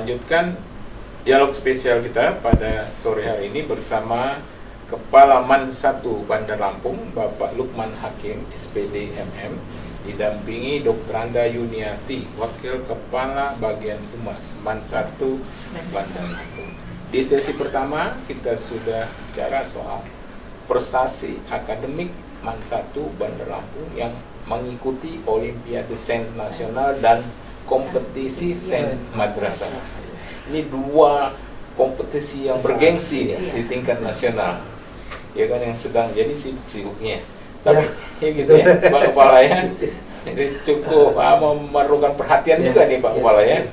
melanjutkan dialog spesial kita pada sore hari ini bersama Kepala Man 1 Bandar Lampung, Bapak Lukman Hakim, SPD MM, didampingi Dr. Anda Yuniati, Wakil Kepala Bagian Humas Man 1 Bandar Lampung. Di sesi pertama kita sudah bicara soal prestasi akademik Man 1 Bandar Lampung yang mengikuti Olimpiade Sains Nasional dan kompetisi Sains Madrasah. Ini dua kompetisi yang bergengsi di tingkat nasional, ya kan, yang sedang jadi sibuknya. Tapi ya gitu ya, Pak Kepala ya, ini cukup memerlukan perhatian juga nih Pak Kepala ya.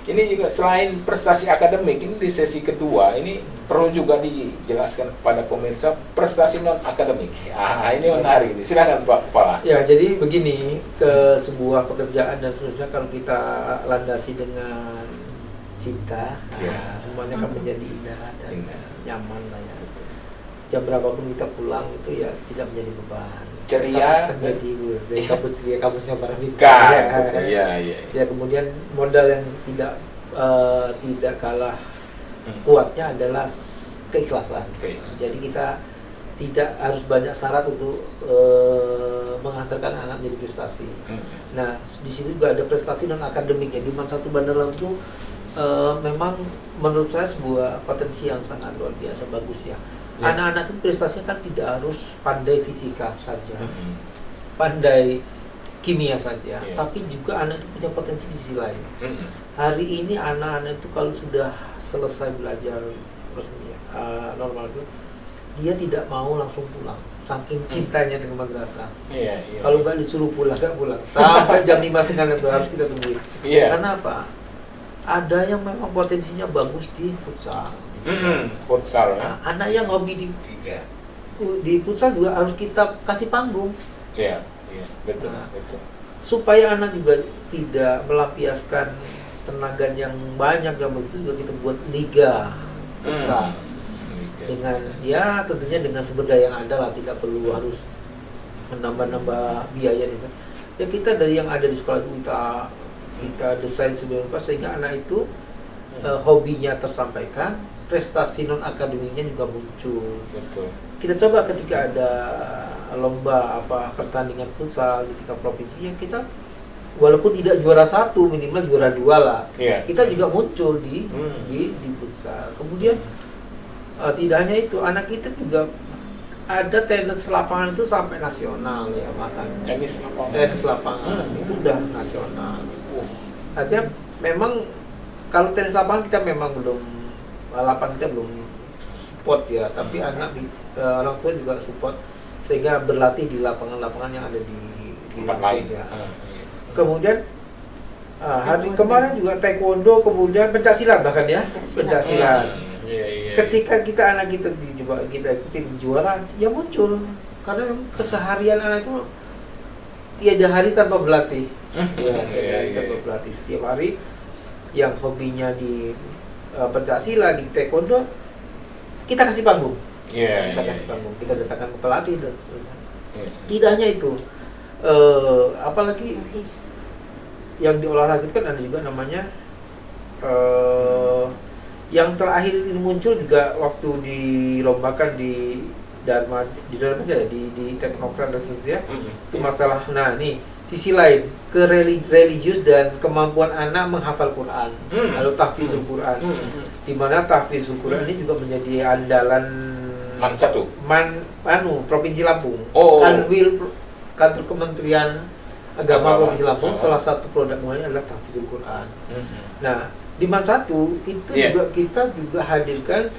Ini juga selain prestasi akademik, ini di sesi kedua ini perlu juga dijelaskan kepada pemirsa prestasi non akademik. Ini menarik ini. Silakan Pak Kepala. Ya, jadi begini, ke sebuah pekerjaan dan seterusnya kalau kita landasi dengan cinta, semuanya akan menjadi indah dan nyaman lah ya. Jam berapapun kita pulang itu ya tidak menjadi beban. Ceria, menjadi kampusnya para Bika. Ya, kemudian modal yang tidak kalah kuatnya adalah keikhlasan. Jadi kita tidak harus banyak syarat untuk menghantarkan anak menjadi prestasi. Nah, di situ juga ada prestasi non akademiknya. Di Man 1 Bandar Lampung memang menurut saya sebuah potensi yang sangat luar biasa bagus ya. Anak-anak itu prestasinya kan tidak harus pandai fisika saja, pandai kimia saja, tapi juga anak itu punya potensi di sisi lain. Hari ini anak-anak itu kalau sudah selesai belajar resmi normal itu, dia tidak mau langsung pulang, saking cintanya dengan madrasah. Kalau nggak disuruh pulang, nggak pulang. Sampai jam 5:30 itu harus kita tungguin. Karena apa? Ada yang memang potensinya bagus di futsal. Futsal. Nah, anak yang hobi di futsal juga harus kita kasih panggung. Betul. Supaya anak juga tidak melampiaskan tenaga yang banyak yang begitu juga kita buat liga futsal. Dengan ya tentunya dengan sumber daya yang ada lah, tidak perlu harus menambah biaya itu. Ya kita dari yang ada di sekolah itu kita desain sedemikian sehingga anak itu hobinya tersampaikan, prestasi non akademiknya juga muncul. Kita coba ketika ada lomba pertandingan futsal di tingkat provinsi, ya kita walaupun tidak juara 1 minimal juara 2 lah. Kita juga muncul di futsal. Kemudian tidak hanya itu, anak kita juga ada tenis lapangan itu sampai nasional ya, bahkan tenis lapangan itu udah nasional. Artinya memang kalau tenis lapangan kita memang lapangan kita belum support ya, tapi orang tua juga support sehingga berlatih di lapangan-lapangan yang ada di tempat lain ya. Kemudian hari kemarin juga taekwondo, kemudian pencaksilat bahkan ya, pencaksilat. Ketika anak kita ikutin juara, ya muncul karena keseharian anak itu tiada hari tanpa berlatih. Tanpa berlatih setiap hari. Yang hobinya di pencaksilat, di taekwondo, kita kasih panggung. Kasih panggung. Kita datangkan ke pelatih dan sebagainya. Tidak hanya itu, apalagi yang di olahraga itu kan ada juga namanya yang terakhir ini muncul juga waktu dilombakan di Dharma aja di teknokrat dan sebagainya. Itu masalah. Nah, nih sisi lain ke religius dan kemampuan anak menghafal Quran, lalu tahfizul Quran, di mana tahfizul Quran ini juga menjadi andalan Man 1 Provinsi Lampung. Kanwil Kantor Kementerian Agama Provinsi Lampung, salah satu produk mulanya adalah tahfizul Quran. Nah, di Man 1 itu juga kita juga hadirkan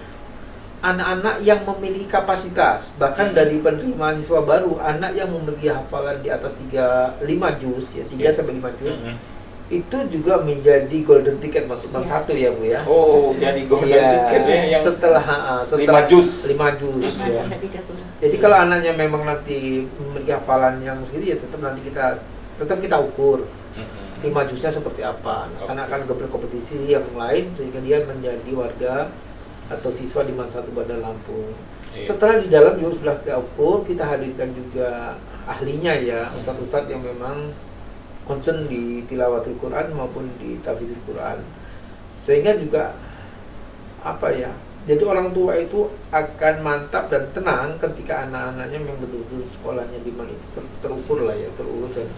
anak-anak yang memiliki kapasitas, bahkan dari penerima mahasiswa baru, anak yang memiliki hafalan di atas 5 juz ya, 3 sampai 5 juz. Itu juga menjadi golden ticket masuk Man 1 ya Bu ya. Jadi golden ticket ya yang setelah 5 juz. 5 juz ya. Jadi kalau anaknya memang nanti memiliki hafalan yang segitu ya tetap kita ukur. 5 juznya seperti apa. Karena akan berkompetisi yang lain sehingga dia menjadi warga atau siswa di Man 1 Bandar Lampung. Setelah di dalam juga sudah kita ukur, kita hadirkan juga ahlinya ya, ustadz-ustadz yang memang concern di tilawatul Quran maupun di tahfidzul Quran. Sehingga juga apa ya? Jadi orang tua itu akan mantap dan tenang ketika anak-anaknya memang betul-betul sekolahnya di mana itu terukur lah ya, terurus, dan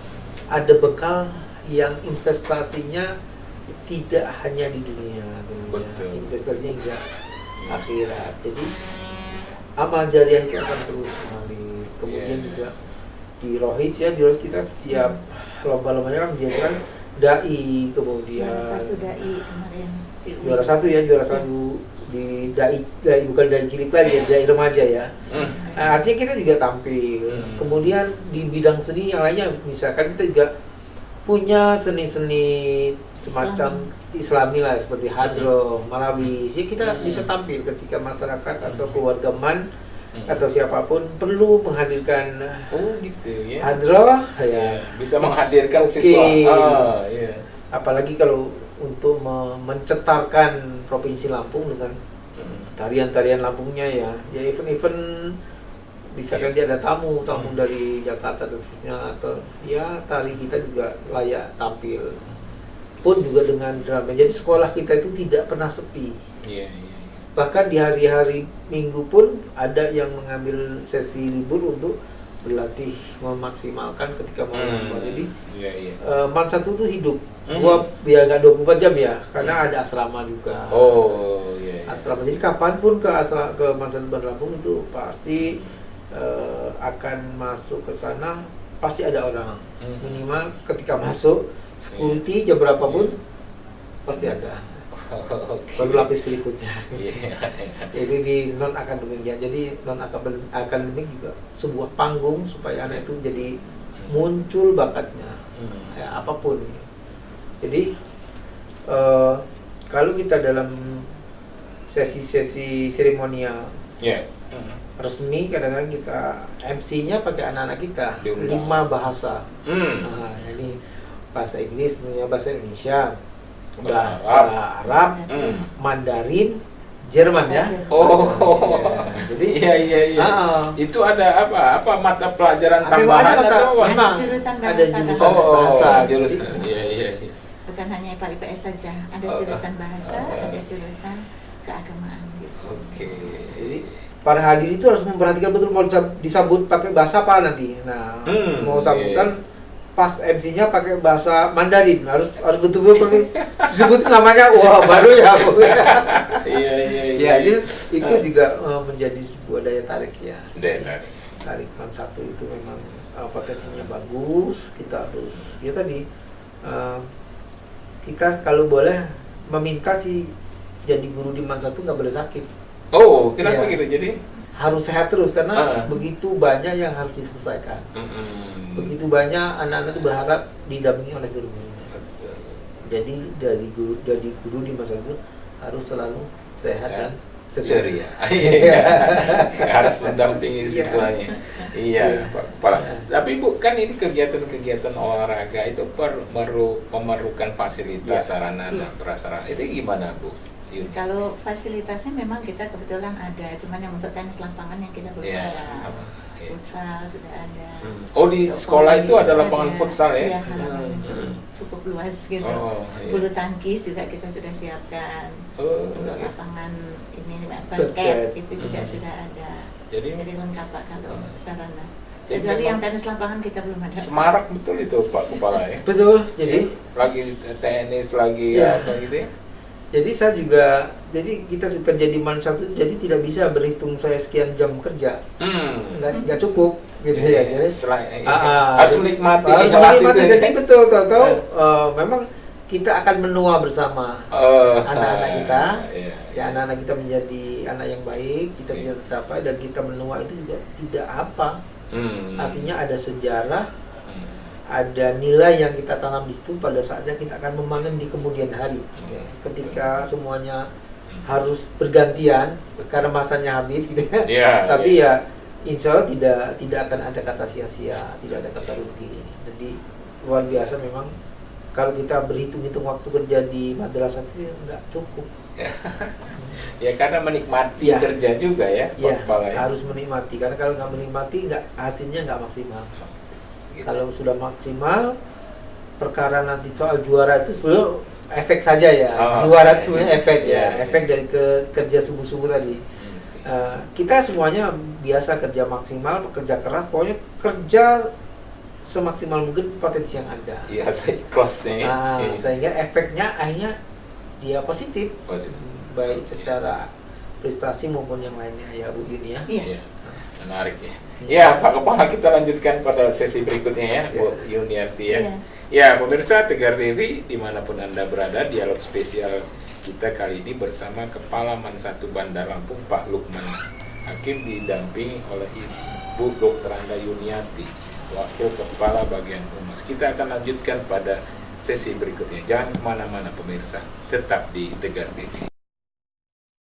ada bekal yang investasinya tidak hanya di dunia, investasinya juga akhirat. Jadi amal jariah itu akan terus mengalir. Kemudian juga di Rohis ya, di Rohis kita setiap lomba-lombanya kan biasanya dai, kemudian juara satu ya, juara satu di dai bukan dai cilik lagi ya, dai remaja ya. Nah, artinya kita juga tampil. Kemudian di bidang seni yang lainnya, misalkan kita juga punya seni-seni semacam Islami lah, seperti hadroh, marawis. Ya kita bisa tampil ketika masyarakat atau keluarga man atau siapapun perlu menghadirkan hadroh ya, bisa menghadirkan siswa. Apalagi kalau untuk mencetarkan Provinsi Lampung dengan tarian-tarian Lampungnya ya event-event bisa kan dia ada tamu dari Jakarta dan seterusnya, atau ya tari kita juga layak tampil pun juga dengan drama. Jadi sekolah kita itu tidak pernah sepi. Bahkan di hari-hari Minggu pun ada yang mengambil sesi libur untuk berlatih memaksimalkan ketika mau lomba. Jadi Man Satu itu hidup. Gua biar nggak 24 jam ya, karena ada asrama juga. Asrama. Jadi kapanpun ke Man Satu Bandar Lampung itu pasti akan masuk ke sana, pasti ada orang. Minimal ketika masuk security jam berapapun pasti ada. Baru lapis berikutnya. Jadi di non akademik ya. Jadi non akademik juga sebuah panggung supaya anak itu jadi muncul bakatnya, ya, apapun. Jadi kalau kita dalam sesi-sesi seremonial resmi, kadang-kadang kita MC-nya pakai anak-anak kita 5 bahasa. Nah, ini bahasa Inggris, bahasa Indonesia, bahasa Arab, Mandarin, Jerman ya. Jadi itu ada apa mata pelajaran tambahan atau memang ada jurusan bahasa. Bukan hanya IPA IPS saja, ada jurusan bahasa, ada jurusan keagamaan gitu. Jadi para hadirin itu harus memperhatikan betul mau disambut pakai bahasa apa nanti. Nah, mau sambutan pas MC-nya pakai bahasa Mandarin, harus betul-betul disebut namanya. Wah, baru ya. Itu juga menjadi sebuah daya tarik ya. Tarik Man Satu itu memang potensinya bagus. Kita harus kita kalau boleh meminta sih jadi guru di Man Satu nggak boleh sakit. Kenapa gitu? Jadi harus sehat terus karena begitu banyak yang harus diselesaikan. Begitu banyak anak-anak itu berharap didampingi oleh gurunya. Jadi dari guru di masa itu harus selalu sehat dan ceria. Harus mendampingi siswanya. Tapi Bu, kan ini kegiatan olahraga itu memerlukan fasilitas sarana dan prasarana. Itu gimana, Bu? Kalau fasilitasnya memang kita kebetulan ada, cuman yang untuk tenis lapangan yang kita belum ada. Futsal sudah ada. Di sekolah itu ada lapangan futsal ya? Cukup luas gitu. Bulu tangkis juga kita sudah siapkan. Untuk lapangan ini basket itu juga sudah ada. Jadi lengkap Pak kalau sarana. Kecuali yang tenis lapangan kita belum ada. Semarak betul itu Pak Kepala ya? Betul. Jadi lagi tenis lagi apa gitu ya? Jadi saya juga, jadi kita kerja di Man Satu, jadi tidak bisa berhitung saya sekian jam kerja, nggak cukup gitu ya. Jadi harus menikmati. Jadi betul, tahu memang kita akan menua bersama anak-anak kita, ya anak-anak kita menjadi anak yang baik, kita bisa tercapai, dan kita menua itu juga tidak apa, artinya ada sejarah. Ada nilai yang kita tanam di situ, pada saatnya kita akan memanen di kemudian hari. Ketika semuanya harus bergantian karena masanya habis gitu ya. Tapi ya insya Allah tidak akan ada kata sia-sia, tidak ada kata rugi. Jadi luar biasa memang kalau kita berhitung-hitung waktu kerja di madrasah itu nggak cukup. Ya karena menikmati kerja juga ya. Harus menikmati, karena kalau nggak menikmati hasilnya nggak maksimal. Kalau sudah maksimal, perkara nanti soal juara itu sebelum efek saja ya. Juara itu sebenarnya efek ya, efek dari kerja subuh-subuh tadi. Kita semuanya biasa kerja maksimal, kerja keras, pokoknya kerja semaksimal mungkin potensi yang ada. Iya, ikhlasnya. Sehingga efeknya akhirnya dia positif. Baik secara prestasi maupun yang lainnya ya Bu Yuni ya. Iya. Menarik ya. Ya Pak Kepala, kita lanjutkan pada sesi berikutnya ya Bu Yuniarti ya. Ya pemirsa Tegar TV dimanapun Anda berada, dialog spesial kita kali ini bersama Kepala Man 1 Bandar Lampung Pak Lukman Hakim didampingi oleh Ibu Dr. Anda Yuniarti, Wakil Kepala Bagian Humas. Kita akan lanjutkan pada sesi berikutnya. Jangan kemana-mana pemirsa, tetap di Tegar TV.